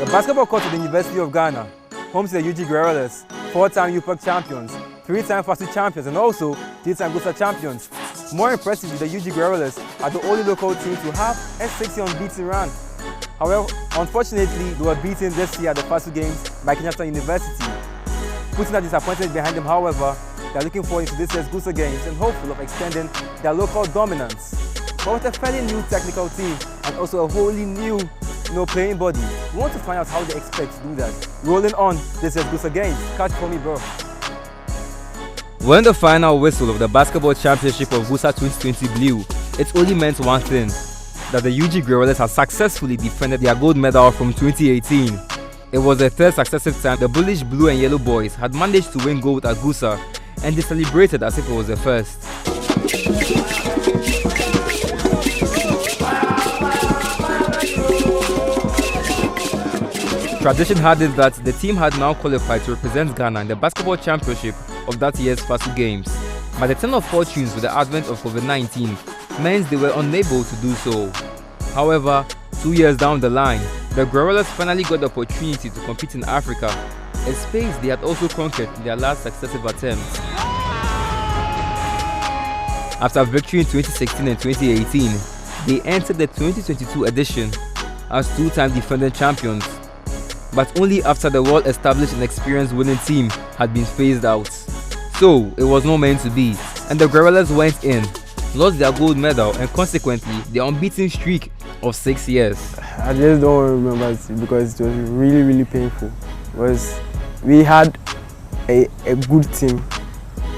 The basketball court of the University of Ghana, home to the UG Guerrillas, 4-time UPEC champions, 3-time FASU champions, and also 3-time GUSA champions. More impressively, the UG Guerrillas are the only local team to have a 6-year unbeaten run. However, unfortunately, they were beaten this year at the FASU games by Kenyatta University. Putting that disappointment behind them, however, they are looking forward to this year's GUSA games and hopeful of extending their local dominance. But with a fairly new technical team and also a wholly new playing body, we want to find out how they expect to do that. Rolling on this year's GUSA games. Catch for me, bro. When the final whistle of the basketball championship of GUSA 2020 blew, it only meant one thing: that the UG Guerrillas have successfully defended their gold medal from 2018. It was the third successive time the bullish blue and yellow boys had managed to win gold at GUSA, and they celebrated as if it was the first. Tradition had it that the team had now qualified to represent Ghana in the basketball championship of that year's FASU games. But the turn of fortunes with the advent of COVID-19 meant they were unable to do so. However, 2 years down the line, the Guerrillas finally got the opportunity to compete in Africa, a space they had also conquered in their last successive attempt. After victory in 2016 and 2018, they entered the 2022 edition as 2-time defending champions, but only after the well-established and experienced winning team had been phased out. So, it was not meant to be, and the Guerrillas went in, lost their gold medal, and consequently, their unbeaten streak of 6 years. I just don't remember it because it was really painful. Because we had a good team,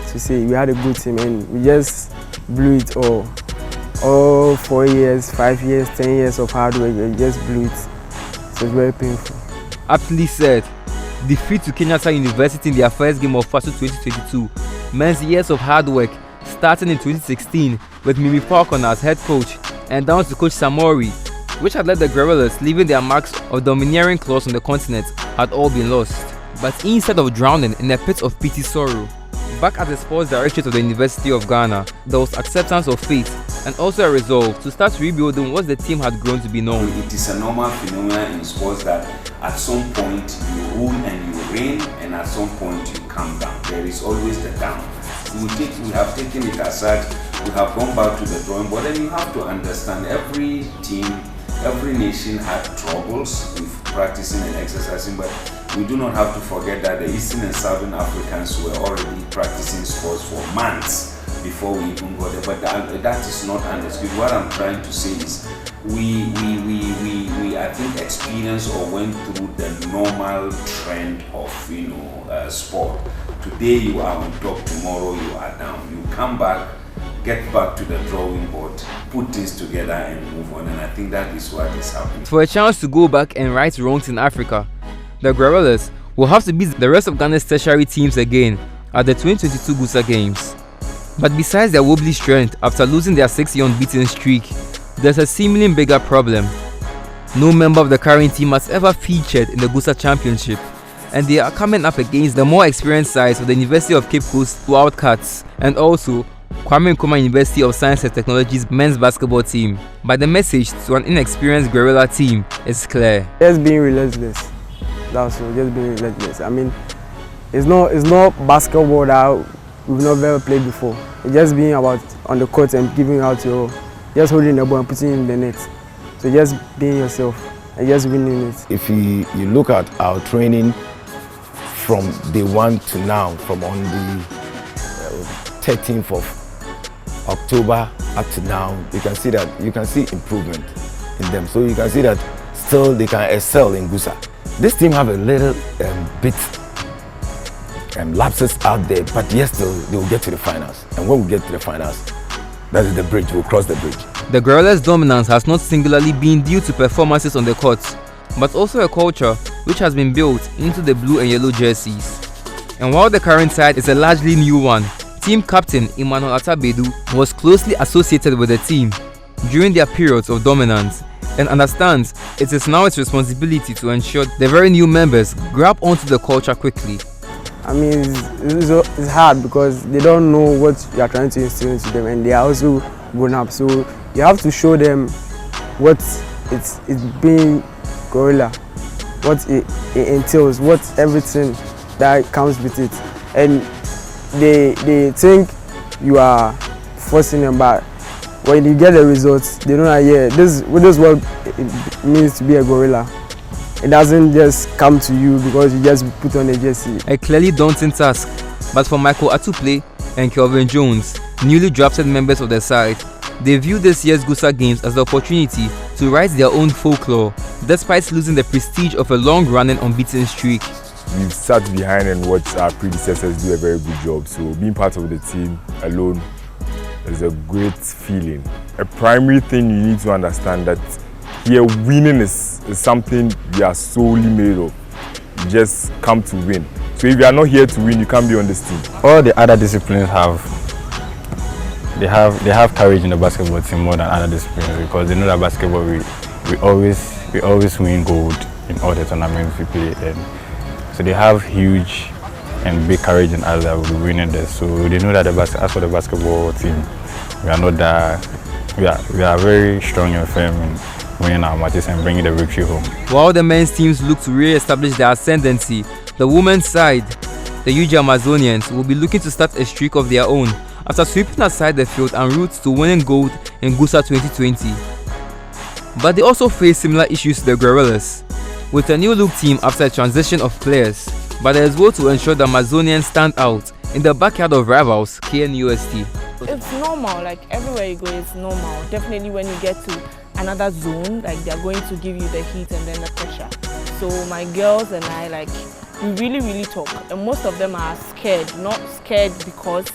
to say we had a good team, and we just blew it all. All 4 years, 5 years, 10 years of hard work, we just blew it. So it was very painful. Aptly said, defeat to Kenyatta University in their first game of FASU 2022 meant years of hard work, starting in 2016 with Mimi Falcon as head coach and down to Coach Samori, which had led the Guerrillas leaving their marks of domineering claws on the continent had all been lost. But instead of drowning in a pit of pity sorrow, back at the sports directorate of the University of Ghana, there was acceptance of fate and also a resolve to start rebuilding what the team had grown to be known. It is a normal phenomenon in sports that at some point you rule and you reign, and at some point you come down. There is always the down. We have taken it aside, we have gone back to the drawing board, and you have to understand every team, every nation had troubles with practicing and exercising, but we do not have to forget that the Eastern and Southern Africans were already practicing sports for months before we even got there. But that is not an excuse. What I'm trying to say is we I think experienced or went through the normal trend of sport. Today you are on top, tomorrow you are down. You come back, get back to the drawing board, put things together and move on, and I think that is what is happening. For a chance to go back and right wrongs in Africa, the Guerrillas will have to beat the rest of Ghana's tertiary teams again at the 2022 GUSA games. But besides their wobbly strength after losing their 6-year unbeaten streak, there's a seemingly bigger problem. No member of the current team has ever featured in the GUSA championship, and they are coming up against the more experienced sides of the University of Cape Coast Wildcats and also Kwame Nkrumah University of Science and Technology's men's basketball team. But the message to an inexperienced guerrilla team is clear. Just being relentless. That's all, just being relentless. I mean, it's not basketball that we've never played before. It's just being about on the court and giving out just holding the ball and putting it in the net. So just being yourself and just winning it. If you look at our training from day one to now, from on the 13th of October up to now, you can see improvement in them. So you can see that still they can excel in GUSA. This team have a little bit lapses out there, but yes, they will get to the finals. And when we get to the finals, that is the bridge, we'll cross the bridge. The Guerrillas' dominance has not singularly been due to performances on the court, but also a culture which has been built into the blue and yellow jerseys. And while the current side is a largely new one, team captain Emmanuel Atabedu was closely associated with the team during their periods of dominance and understands it is now its responsibility to ensure the very new members grab onto the culture quickly. I mean, it's hard because they don't know what you are trying to instill into them, and they are also grown up. So you have to show them what it's being guerrilla, what it entails, what everything that comes with it. And they think you are forcing them, but when you get the results, they know that this is what it means to be a gorilla. It doesn't just come to you because you just put on a jersey. A clearly daunting task, but for Michael Atuple and Kelvin Jones, newly drafted members of the side, they view this year's GUSA Games as the opportunity to write their own folklore, despite losing the prestige of a long-running unbeaten streak. We've sat behind and watched our predecessors do a very good job, so being part of the team alone is a great feeling. A primary thing you need to understand that here winning is something we are solely made of. You just come to win. So if you are not here to win, you can't be on this team. All the other disciplines they have courage in the basketball team more than other disciplines, because they know that basketball we always win gold in all the tournaments we play, and so they have huge and big courage in us that will be winning this. So they know that as for the basketball team, we are not that we are very strong and firm in winning our matches and bringing the victory home. While the men's teams look to re-establish their ascendancy, the women's side, the UG Amazonians, will be looking to start a streak of their own after sweeping aside the field en route to winning gold in GUSA 2020. But they also face similar issues to the Guerrillas, with a new look team after a transition of players, but there is work to ensure the Amazonians stand out in the backyard of rivals KNUST. It's normal, like everywhere you go, it's normal. Definitely when you get to another zone, like they're going to give you the heat and then the pressure. So my girls and I, like, we really talk, and most of them are scared, not scared because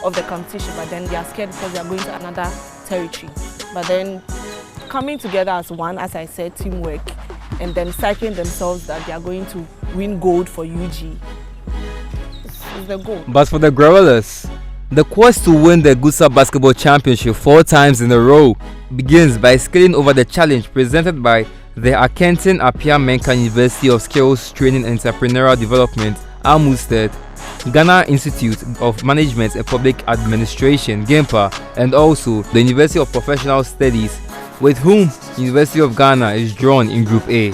of the competition, but then they are scared because they are going to another territory. But then coming together as one, as I said, teamwork, and then psyching themselves that they are going to win gold for UG is the goal. But for the Guerrillas, the quest to win the GUSA Basketball Championship 4 times in a row begins by scaling over the challenge presented by the Kenyatta University of Skills Training and Entrepreneurial Development, AMUSTED, Ghana Institute of Management and Public Administration, GIMPA, and also the University of Professional Studies, with whom University of Ghana is drawn in Group A.